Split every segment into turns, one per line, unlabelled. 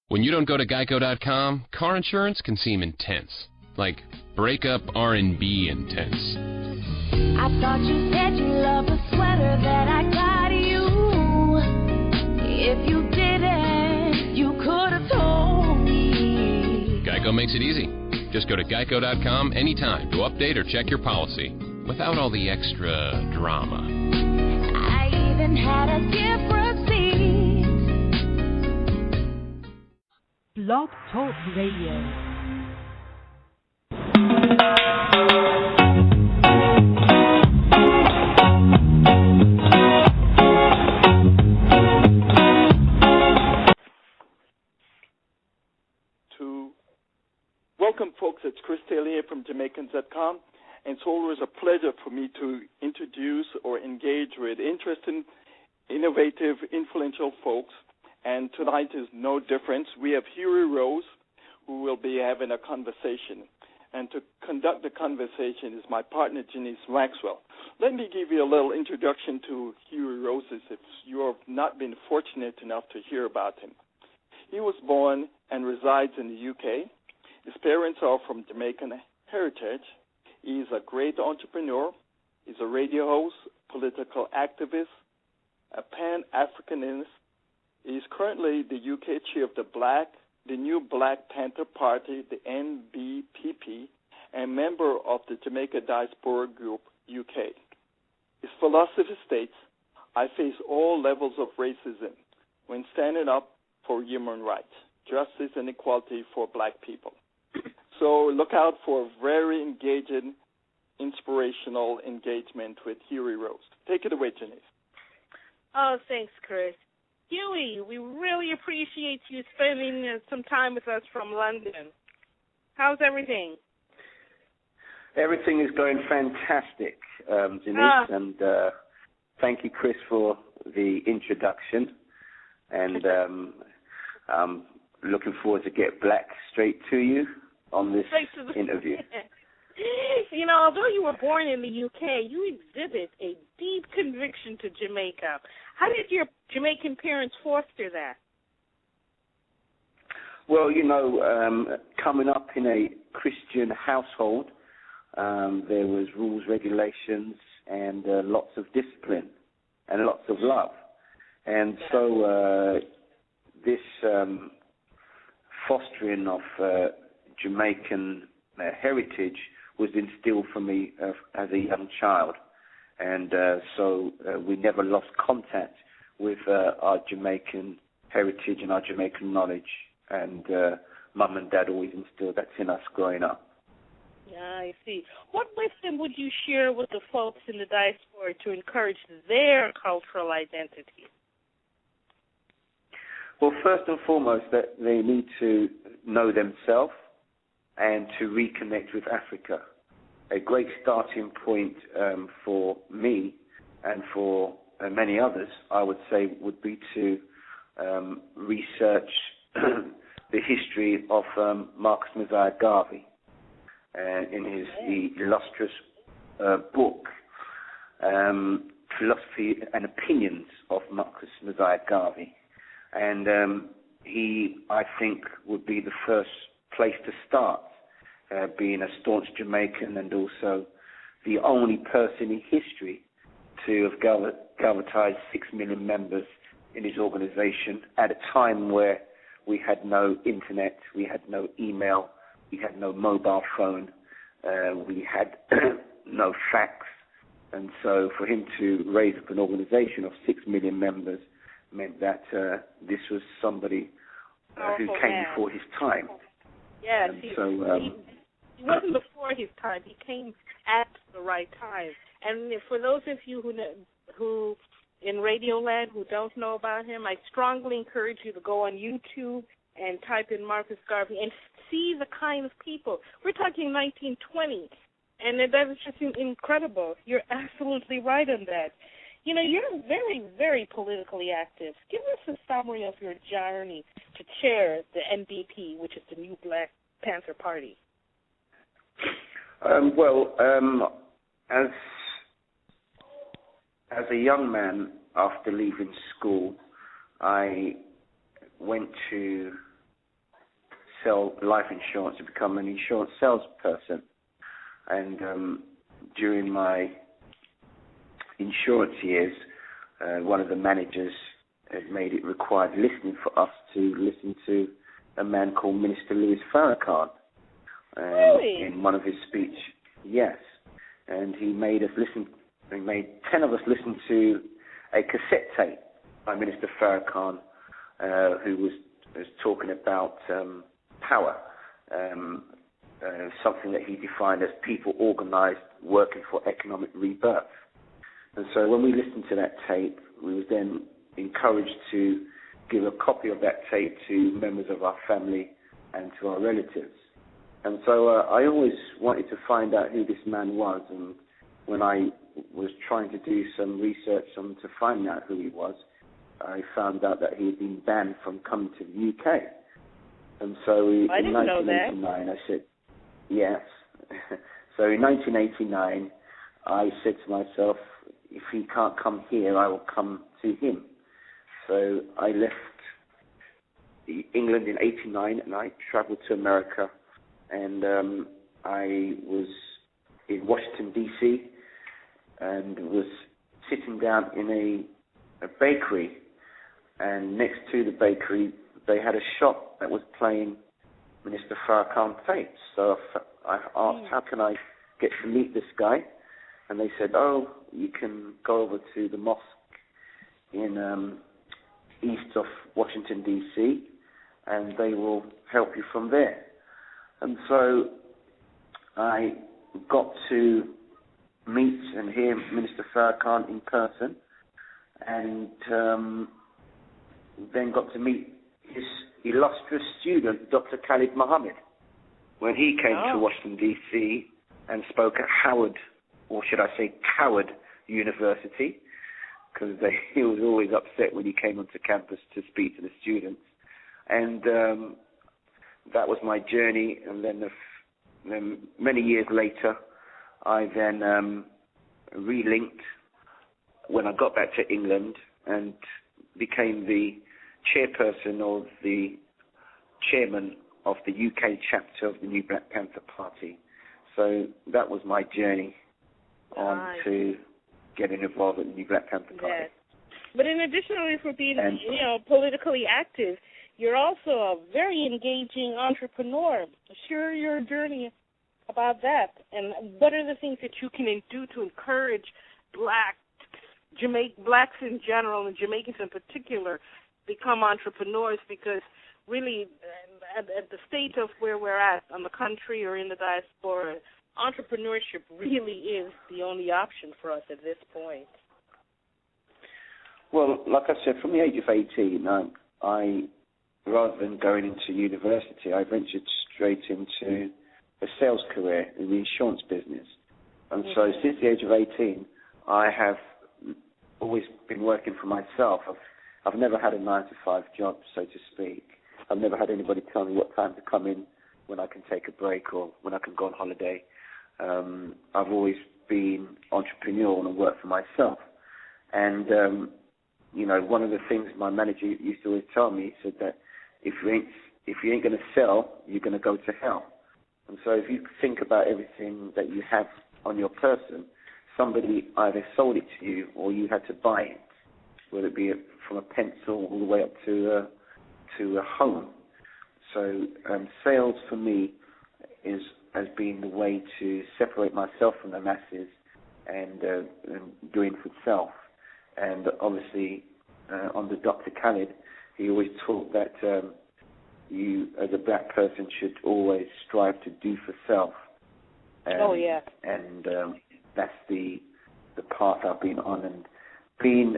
When you don't go to Geico.com, car insurance can seem intense. Like breakup R&B intense.
I thought you said you loved the sweater that I got you. If you didn't, you could have told me.
Geico makes it easy. Just go to Geico.com anytime to update or check your policy without all the extra drama.
I even had a gift receipt.
Blog Talk Radio.
Welcome, folks. It's Chris Taylor here from Jamaicans.com, and it's always a pleasure for me to introduce or engage with interesting, innovative, influential folks. And tonight is no difference. We have Hughie Rose, who will be having a conversation. And to conduct the conversation is my partner, Janice Maxwell. Let me give you a little introduction to Hughie Rose if you have not been fortunate enough to hear about him. He was born and resides in the UK. His parents are from Jamaican heritage. He is a great entrepreneur. He's a radio host, political activist, a Pan-Africanist. He is currently the UK chair of the new Black Panther Party, the NBPP, and member of the Jamaican Diaspora UK. His philosophy states, I face all levels of racism when standing up for human rights, justice, and equality for black people. So look out for a very engaging, inspirational engagement with Hughie Rose. Take it away, Janice.
Oh, thanks, Chris. Hughie, we really appreciate you spending some time with us from London. How's everything?
Everything is going fantastic, Janice, and thank you, Chris, for the introduction. And I'm looking forward to get black straight to you on this interview.
You know, although you were born in the UK, you exhibit a deep conviction to Jamaica. How did your Jamaican parents foster that?
Well, you know, coming up in a Christian household, there was rules, regulations, and lots of discipline and lots of love. And so this fostering of Jamaican heritage was instilled for me as a young child. And so we never lost contact with our Jamaican heritage and our Jamaican knowledge. And Mum and Dad always instilled that in us growing up.
Yeah, I see. What wisdom would you share with the folks in the diaspora to encourage their cultural identity?
Well, first and foremost, that they need to know themselves and to reconnect with Africa. A great starting point for me and for many others, I would say, would be to research the history of Marcus Mosiah Garvey in the illustrious book, Philosophy and Opinions of Marcus Mosiah Garvey. And he, I think, would be the first place to start, being a staunch Jamaican and also the only person in history to have galvanized 6 million members in his organization at a time where we had no internet, we had no email, we had no mobile phone, we had no fax. And so for him to raise up an organization of 6 million members meant that this was somebody who came before his time.
Yes,
and
he
wasn't
before his time. He came at the right time. And for those of you who in Radioland who don't know about him, I strongly encourage you to go on YouTube and type in Marcus Garvey and see the kind of people. We're talking 1920, and that is just incredible. You're absolutely right on that. You know, you're very, very politically active. Give us a summary of your journey to chair the NBP, which is the new Black Panther Party.
As a young man, after leaving school, I went to sell life insurance, to become an insurance salesperson. And during my insurance years, one of the managers had made it required listening for us to listen to a man called Minister Louis Farrakhan in one of his speech. Yes, and he made us listen. He made 10 of us listen to a cassette tape by Minister Farrakhan, who was talking about power, something that he defined as people organised, working for economic rebirth. And so when we listened to that tape, we were then encouraged to give a copy of that tape to members of our family and to our relatives. And so I always wanted to find out who this man was, and when I was trying to do some research to find out who he was, I found out that he had been banned from coming to the UK. And so in 1989, I said, yes. So in 1989, I said to myself, if he can't come here, I will come to him. So I left England in 89, and I travelled to America, and I was in Washington, D.C., and was sitting down in a bakery, and next to the bakery, they had a shop that was playing Minister Farrakhan tapes. So I asked, how can I get to meet this guy? And they said, oh, you can go over to the mosque in east of Washington, D.C., and they will help you from there. And so I got to meet and hear Minister Farrakhan in person, and then got to meet his illustrious student, Dr. Khalid Muhammad, when he came to Washington, D.C. and spoke at Howard, or should I say Coward University, because he was always upset when he came onto campus to speak to the students. And that was my journey. And then many years later, I then relinked when I got back to England and became the chairperson or the chairman of the UK chapter of the New Black Panther Party. So that was my journey on to getting involved with the New Black Panther Party.
Yes. But in addition for being, politically active, you're also a very engaging entrepreneur. Share your journey about that, and what are the things that you can do to encourage blacks in general and Jamaicans in particular become entrepreneurs? Because really, at the state of where we're at on the country or in the diaspora, entrepreneurship really is the only option for us at this point.
Well, like I said, from the age of 18, I rather than going into university, I ventured straight into a sales career in the insurance business. And so since the age of 18, I have always been working for myself. I've never had a 9-to-5 job, so to speak. I've never had anybody tell me what time to come in, when I can take a break or when I can go on holiday. I've always been entrepreneurial and worked for myself. And, one of the things my manager used to always tell me, he said that if you ain't going to sell, you're going to go to hell. And so if you think about everything that you have on your person, somebody either sold it to you or you had to buy it, whether it be from a pencil all the way up to a home. So sales for me has been the way to separate myself from the masses and doing for self. And obviously, under Dr. Khalid, he always taught that you, as a black person, should always strive to do for self. And that's the path I've been on. And being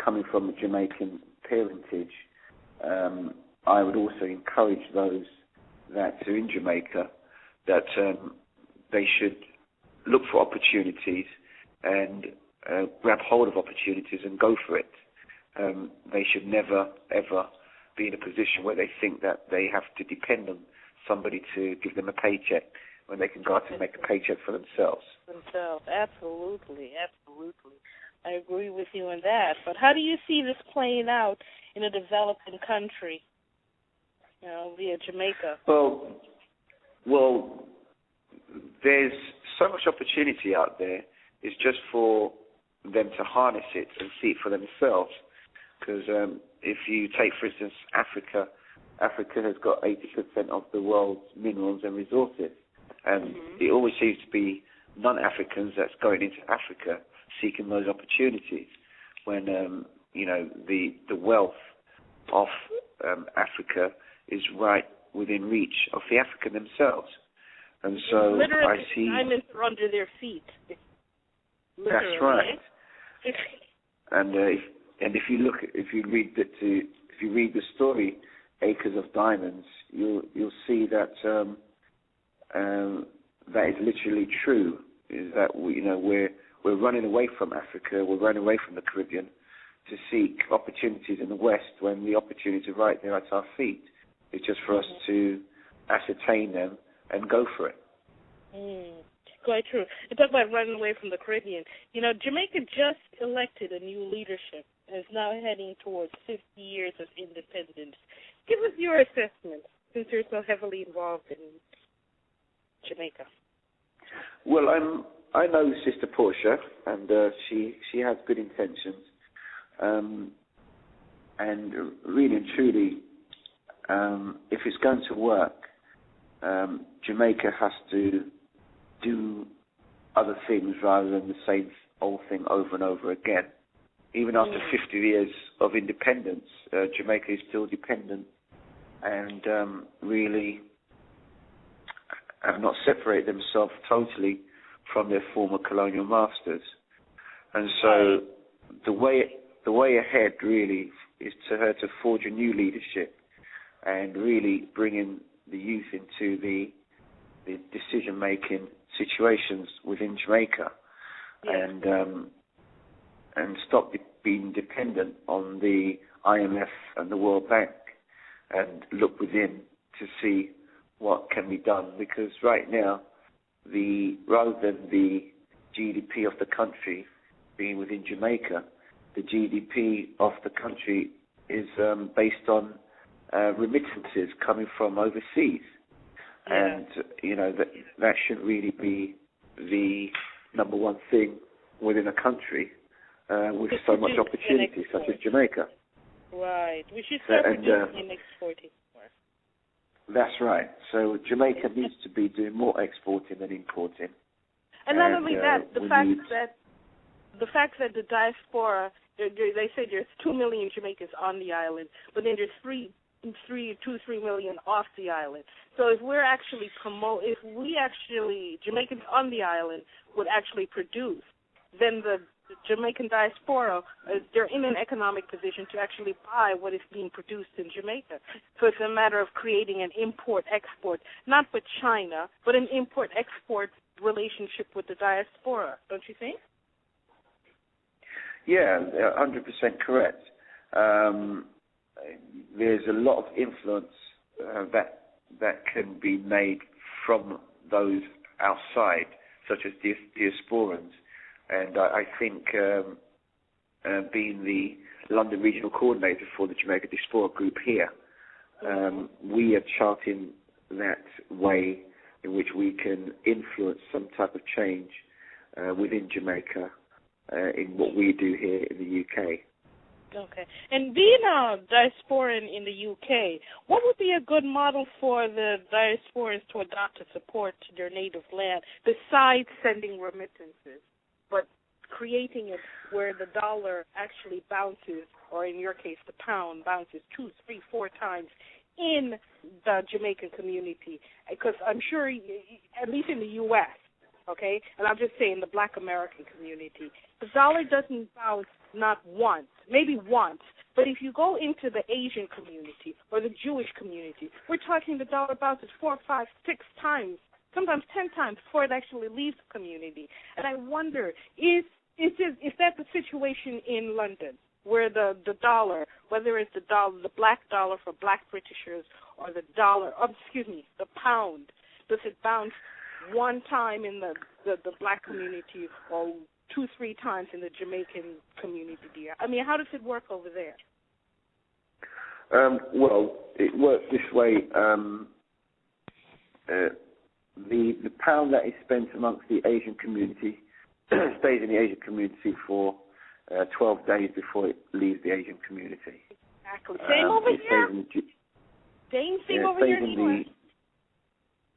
coming from a Jamaican parentage, I would also encourage those that are in Jamaica that they should look for opportunities and grab hold of opportunities and go for it. They should never, ever be in a position where they think that they have to depend on somebody to give them a paycheck when they can go out and make a paycheck for themselves.
Absolutely. I agree with you on that. But how do you see this playing out in a developing country? via Jamaica?
Well, there's so much opportunity out there. It's just for them to harness it and see it for themselves. Because if you take, for instance, Africa has got 80% of the world's minerals and resources. And it always seems to be non-Africans that's going into Africa seeking those opportunities when, the wealth of Africa is right within reach of the African themselves. And so
literally,
I see
diamonds are under their feet. Literally.
That's right. And if you read the story, Acres of Diamonds, you'll see that that is literally true. Is that we're running away from Africa, we're running away from the Caribbean to seek opportunities in the West when the opportunities are right there at our feet. It's just for us to ascertain them and go for it.
Quite true. You talk about running away from the Caribbean. Jamaica just elected a new leadership and is now heading towards 50 years of independence. Give us your assessment, since you're so heavily involved in Jamaica.
Well, I know Sister Portia, and she has good intentions. And really and truly, if it's going to work, Jamaica has to do other things rather than the same old thing over and over again. Even after 50 years of independence, Jamaica is still dependent and really have not separated themselves totally from their former colonial masters. And so the way ahead really is to her to forge a new leadership and really bring in the youth into the decision-making situations within Jamaica, and stop being dependent on the IMF and the World Bank, and look within to see what can be done. Because right now, rather than the GDP of the country being within Jamaica, the GDP of the country is based on remittances coming from overseas. And, that should really be the number one thing within a country with so much opportunity, such as Jamaica.
Right. We should start producing and exporting more.
That's right. So Jamaica needs to be doing more exporting than importing.
And not only that, the fact that the diaspora, they say there's 2 million Jamaicans on the island, but then there's 3 million off the island. So if we're actually Jamaicans on the island would actually produce, then the Jamaican diaspora, they're in an economic position to actually buy what is being produced in Jamaica. So it's a matter of creating an import-export, not with China, but an import-export relationship with the diaspora, don't you think?
Yeah, 100% correct. There's a lot of influence that can be made from those outside, such as diasporans. And I think being the London Regional Coordinator for the Jamaica Diaspora Group here, we are charting that way in which we can influence some type of change within Jamaica in what we do here in the UK.
Okay. And being a diasporan in the UK, what would be a good model for the diasporans to adopt to support their native land, besides sending remittances, but creating it where the dollar actually bounces, or in your case, the pound bounces 2, 3, 4 times in the Jamaican community? Because I'm sure, at least in the U.S., okay, and I'm just saying the Black American community, the dollar doesn't bounce not once, maybe once, but if you go into the Asian community or the Jewish community, we're talking the dollar bounces 4, 5, 6 times, sometimes 10 times before it actually leaves the community. And I wonder, is that the situation in London, where the dollar, whether it's the black dollar for black Britishers or the pound, does it bounce one time in the black community or 2, 3 times in the Jamaican community, dear? I mean, how does it work over there?
Well, it works this way. The pound that is spent amongst the Asian community stays in the Asian community for 12 days before it leaves the Asian community.
Exactly. Same over here. Same thing over here in the U.S.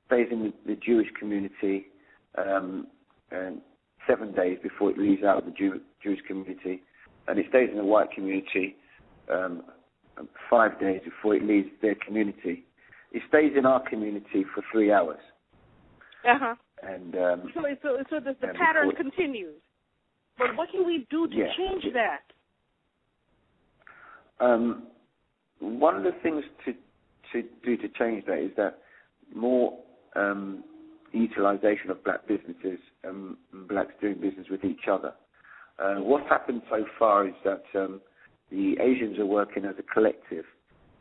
Stays in the Jewish community 7 days before it leaves out of the Jewish community, and it stays in the white community 5 days before it leaves their community. It stays in our community for 3 hours.
Uh-huh.
And
so the pattern continues. But what can we do to change that?
One of the things to do to change that is that more utilization of black businesses and blacks doing business with each other. What's happened so far is that the Asians are working as a collective,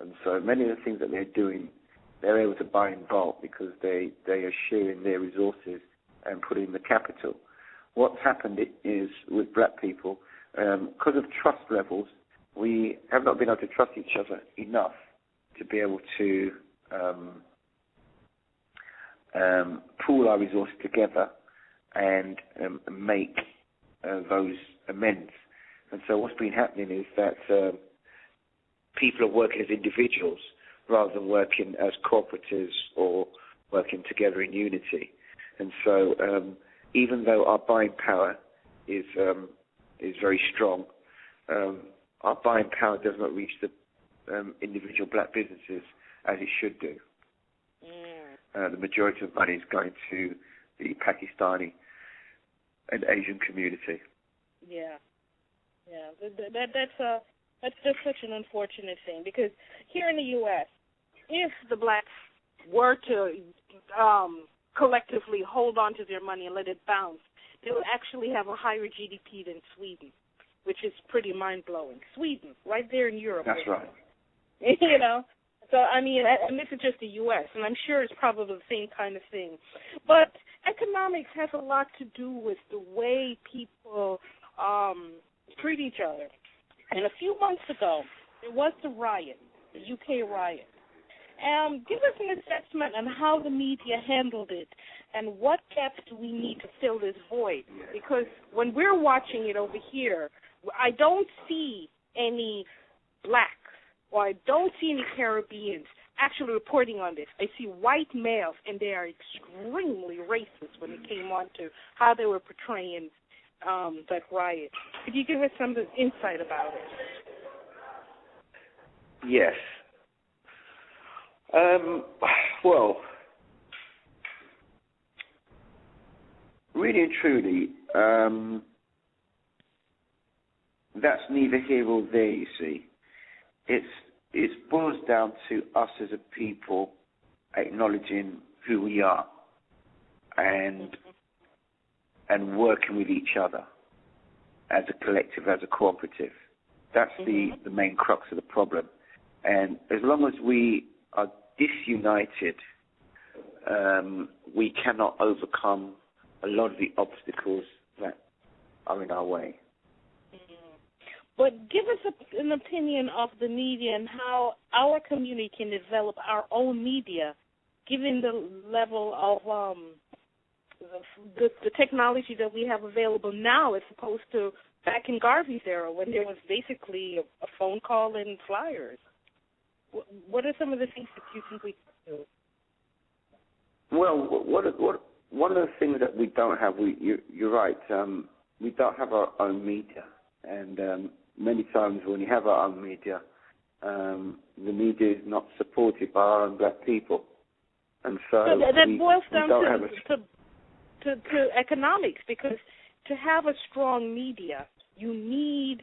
and so many of the things that they're doing, they're able to buy in bulk because they are sharing their resources and putting in the capital. What's happened is with black people, because of trust levels, we have not been able to trust each other enough to be able to pool our resources together and make those amends. And so what's been happening is that people are working as individuals rather than working as cooperatives or working together in unity. And so even though our buying power is very strong, our buying power does not reach the individual black businesses as it should do. The majority of money is going to the Pakistani and Asian community.
Yeah. That's just such an unfortunate thing, because here in the U.S., if the blacks were to collectively hold on to their money and let it bounce, they would actually have a higher GDP than Sweden, which is pretty mind-blowing. Sweden, right there in Europe.
That's right.
You know? So, I mean, and this is just the U.S., and I'm sure it's probably the same kind of thing. But economics has a lot to do with the way people treat each other. And a few months ago, there was the riot, the UK riot. Give us an assessment on how the media handled it and what gaps do we need to fill this void. Because when we're watching it over here, I don't see any blacks or I don't see any Caribbeans actually reporting on this. I see white males, and they are extremely racist when it came on to how they were portraying that riot. Could you give us some insight about it?
Yes. Well, really and truly, that's neither here or there, you see. It boils down to us as a people acknowledging who we are and working with each other as a collective, as a cooperative. That's the main crux of the problem. And as long as we are disunited, we cannot overcome a lot of the obstacles that are in our way.
But give us an opinion of the media and how our community can develop our own media, given the level of the technology that we have available now as opposed to back in Garvey's era when there was basically a phone call and flyers. What are some of the things that you think we can do?
Well, one of the things that we don't have, you're right, we don't have our own media. And many times when we have our own media, the media is not supported by our own black people. And so
that boils down to economics, because to have a strong media, you need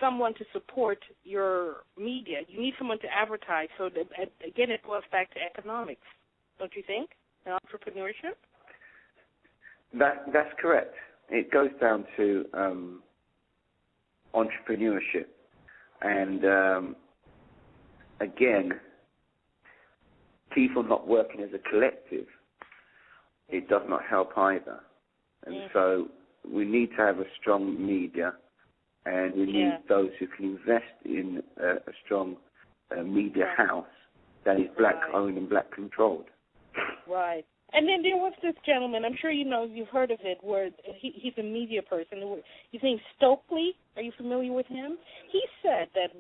someone to support your media. You need someone to advertise. So, again, it boils back to economics, don't you think, and entrepreneurship?
That's correct. It goes down to entrepreneurship. And, again, people not working as a collective, it does not help either. And so we need to have a strong media, and we need those who can invest in a strong media house that is black-owned and black-controlled.
Right. And then there was this gentleman, I'm sure you've heard of it, where he's a media person. His name's Stokely. Are you familiar with him? He said that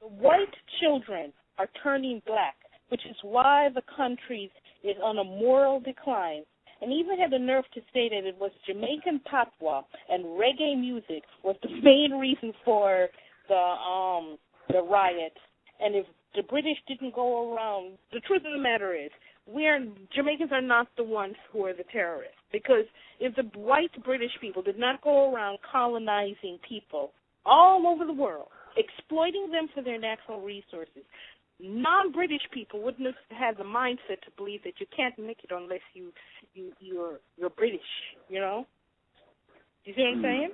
white children are turning black, which is why the country is on a moral decline. And he even had the nerve to say that it was Jamaican patois and reggae music was the main reason for the riot. And if the British didn't go around, the truth of the matter is, Jamaicans are not the ones who are the terrorists. Because if the white British people did not go around colonizing people all over the world, exploiting them for their natural resources, non-British people wouldn't have had the mindset to believe that you can't make it unless you're British, you know? Do you see what I'm saying?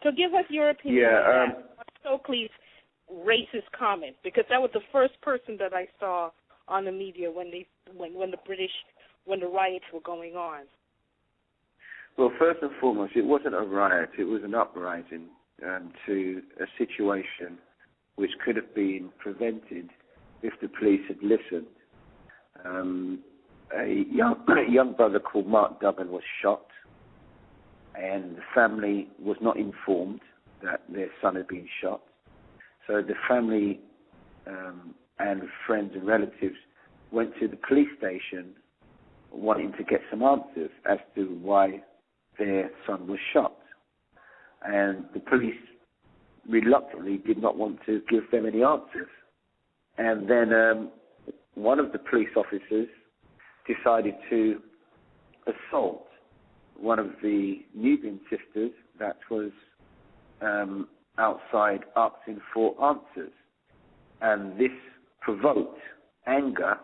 So give us your opinion on that. Stokely's racist comment, because that was the first person that I saw on the media when the riots were going on.
Well, first and foremost, it wasn't a riot; it was an uprising to a situation which could have been prevented if the police had listened. A young brother called Mark Duggan was shot, and the family was not informed that their son had been shot. So the family and friends and relatives went to the police station wanting to get some answers as to why their son was shot. And the police reluctantly did not want to give them any answers. And then one of the police officers decided to assault one of the Nubian sisters that was outside asking for answers. And this provoked anger,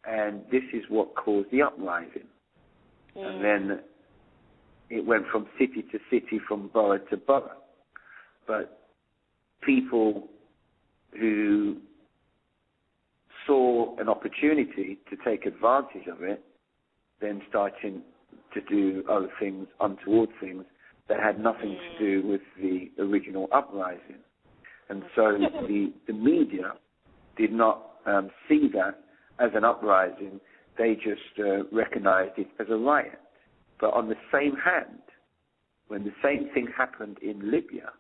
and this is what caused the uprising. And then it went from city to city, from borough to borough. But people who saw an opportunity to take advantage of it then started to do other things, untoward things, that had nothing to do with the original uprising. And so the media did not see that as an uprising. They just recognized it as a riot. But on the same hand, when the same thing happened in Libya,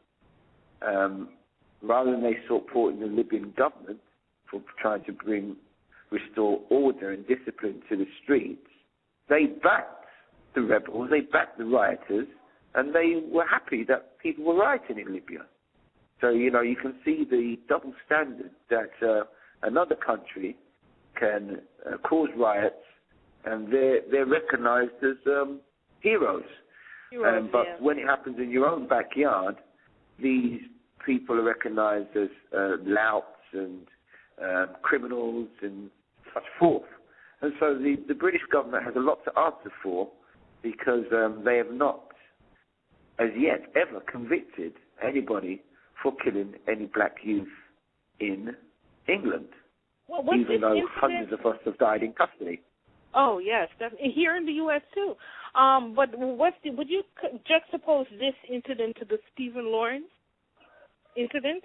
rather than they supporting the Libyan government for trying to restore order and discipline to the streets, they backed the rebels, they backed the rioters, and they were happy that people were rioting in Libya. So, you can see the double standard that another country can cause riots, and they're recognized as heroes. But when it happens in your own backyard, these people are recognized as louts and criminals and such forth. And so the British government has a lot to answer for, because they have not, as yet, ever convicted anybody for killing any black youth in England, even though hundreds of us have died in custody.
Oh, yes, here in the U.S. too. But would you juxtapose this incident to the Stephen Lawrence incident?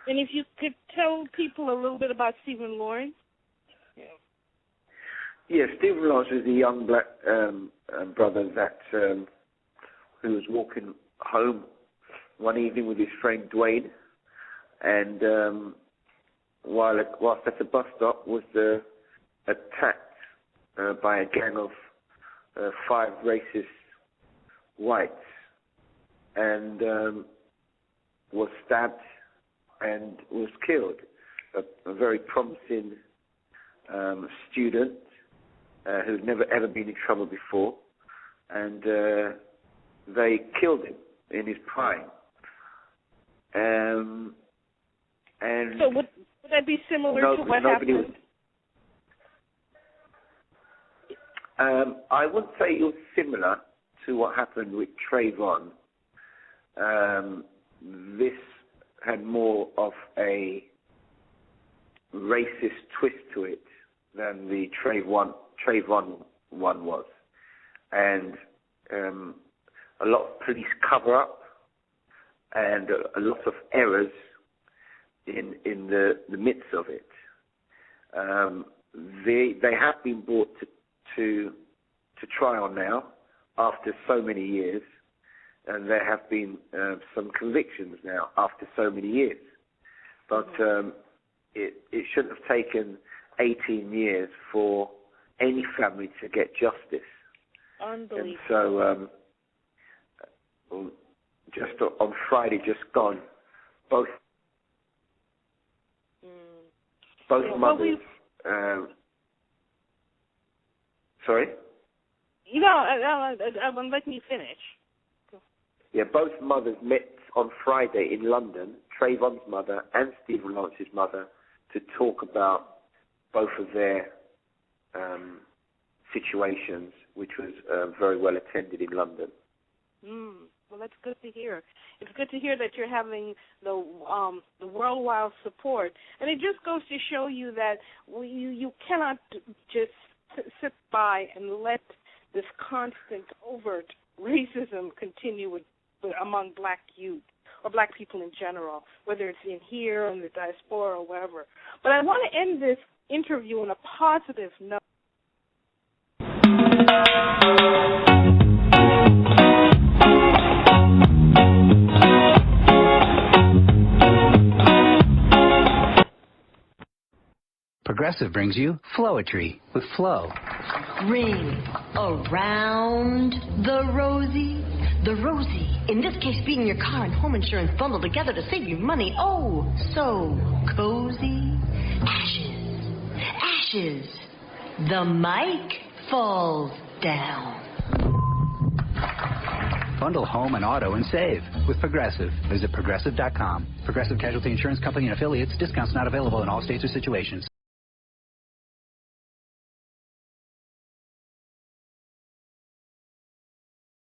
And if you could tell people a little bit about Stephen Lawrence.
Yeah, Stephen Lawrence was a young black brother that who was walking home one evening with his friend Dwayne, and whilst at the bus stop was attacked by a gang of 5 racist whites, and was stabbed and was killed. A very promising student who'd never ever been in trouble before, and they killed him in his prime. And
so would that be similar to what happened?
I wouldn't say it was similar to what happened with Trayvon. This had more of a racist twist to it than the Trayvon one was. And a lot of police cover-up and a lot of errors in the midst of it. They have been brought to trial now after so many years, and there have been some convictions now after so many years. But it shouldn't have taken 18 years for any family to get justice.
Unbelievable.
And so, just on Friday, just gone, both mothers. Sorry?
I'm letting you finish.
Yeah, both mothers met on Friday in London, Trayvon's mother and Stephen Lawrence's mother, to talk about both of their situations, which was very well attended in London.
Well, that's good to hear. It's good to hear that you're having the worldwide support, and it just goes to show you that you cannot just sit by and let this constant overt racism continue among black youth or black people in general, whether it's in here, in the diaspora, or wherever. But I want to end this interview on a positive note.
Progressive brings you Flowetry with Flow.
Ring around the rosy. The rosy, in this case being your car and home insurance bundled together to save you money. Oh, so cozy. Ashes. The mic falls down.
Bundle home and auto and save with Progressive. Visit Progressive.com. Progressive Casualty Insurance Company and affiliates. Discounts not available in all states or situations.